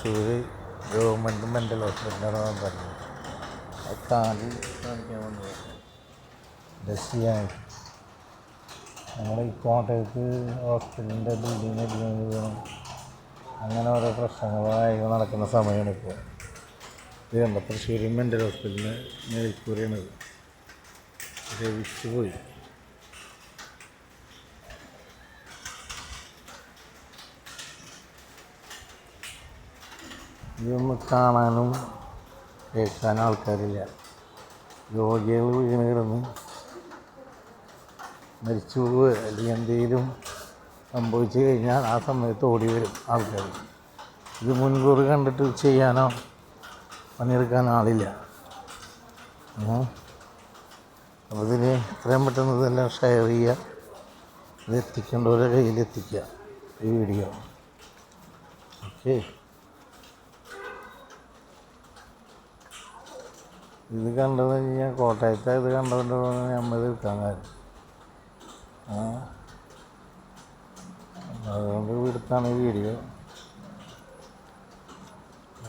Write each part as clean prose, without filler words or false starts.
Thrissur government mental ഹോസ്പിറ്റലാണ് പറഞ്ഞത്. അത് കാലിൽ കാണിക്കാൻ വന്നത് ടെസ്റ്റ് ചെയ്യാൻ. നമ്മുടെ ഈ കോട്ടയത്ത് ഹോസ്പിറ്റലിൻ്റെ ബിൽഡിങ് വീണം അങ്ങനെ ഓരോ പ്രശ്നങ്ങളായി നടക്കുന്ന സമയമാണ് ഇപ്പോൾ. ഇത് കണ്ട തൃശ്ശൂർ മെൻ്റൽ ഹോസ്പിറ്റലിന് മേൽക്കൂരയാണിത്. രവിച്ചു പോയി. ഇതൊന്നും കാണാനും കേൾക്കാനും ആൾക്കാരില്ല. രോഗികൾ വീണ് കിടന്ന് മരിച്ചു പോവുക അല്ലെങ്കിൽ എന്തെങ്കിലും സംഭവിച്ചു കഴിഞ്ഞാൽ ആ സമയത്ത് ഓടി വരും ആൾക്കാർ. ഇത് മുൻകൂർ കണ്ടിട്ട് ചെയ്യാനോ പണിയെടുക്കാനോ ആളില്ല. അപ്പോൾ ഇതിന് എത്രയും പെട്ടെന്ന് ഇതെല്ലാം ഷെയർ ചെയ്യുക, ഇത് എത്തിക്കേണ്ടവരുടെ കയ്യിലെത്തിക്കുക ഈ വീഡിയോ. ഓക്കെ, ഇത് കണ്ടതെന്ന് വെച്ച് കഴിഞ്ഞാൽ കോട്ടയത്തെ ഇത് കണ്ടതുകൊണ്ട് നമ്മൾ എടുക്കാൻ കാര്യം. അതുകൊണ്ട് എടുത്താണ് ഈ വീഡിയോ,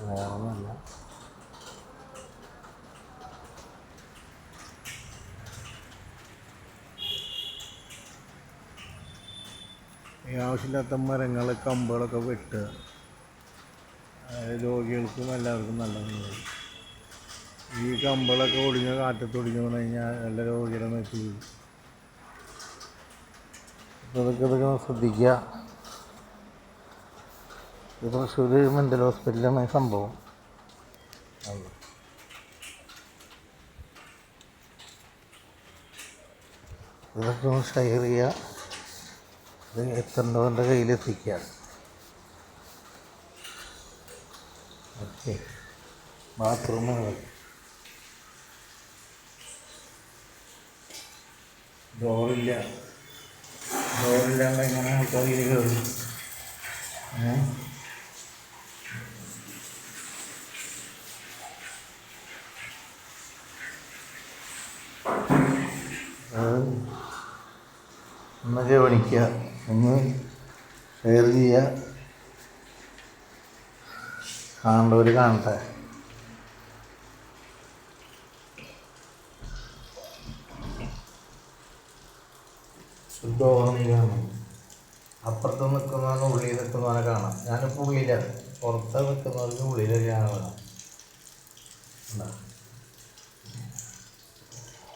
വേറൊന്നുമില്ല. ഈ ആവശ്യമില്ലാത്ത മരങ്ങൾ കമ്പുകളൊക്കെ വെട്ടുക രോഗികൾക്കും എല്ലാവർക്കും നല്ലതാണ്. ഈ കമ്പുകളൊക്കെ ഒടിഞ്ഞ് കാറ്റത്ത് ഒടിഞ്ഞു വന്നു കഴിഞ്ഞാൽ എല്ലാ രോഗികളെ നിർത്തി. അപ്പോൾ ഇതൊക്കെ ശ്രദ്ധിക്കുക. ഇത് തൃശ്ശൂർ മെൻ്റൽ ഹോസ്പിറ്റലാണ് സംഭവം. ഇതൊക്കെ ഒന്ന് ഷെയർ ചെയ്യുക, ഇത് എത്തേണ്ടവൻ്റെ കയ്യിലെത്തിക്കുക. ഓക്കെ, ബാത്റൂമുകൾ ഡോറില്ലാണ്ട് എങ്ങനെ ആൾക്കാർ കയറി? ഒന്ന് ഗവനിക്കുക, ഒന്ന് ഷെയർ ചെയ്യുക, കാണേണ്ടവർ കാണട്ടെ. കാണും. അപ്പുറത്ത് നിൽക്കുന്നവന് ഉള്ളിൽ നിൽക്കുന്നവനെ കാണാം. ഞാനിപ്പോൾ ഉള്ളിലാണ്, പുറത്ത് നിൽക്കുന്നവർക്ക് ഉള്ളിലൊക്കെയാണ് വേണം.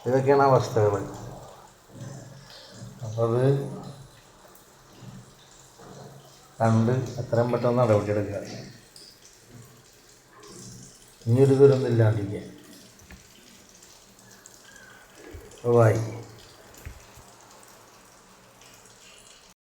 ഇതൊക്കെയാണ് അവസ്ഥകൾ. അപ്പോൾ അത് കണ്ട് എത്രയും പെട്ടെന്ന് നടപടിയെടുക്കുക. ഇനിയൊരു ദുരന്തം ഇല്ലാണ്ടിരിക്കുക. ബൈ.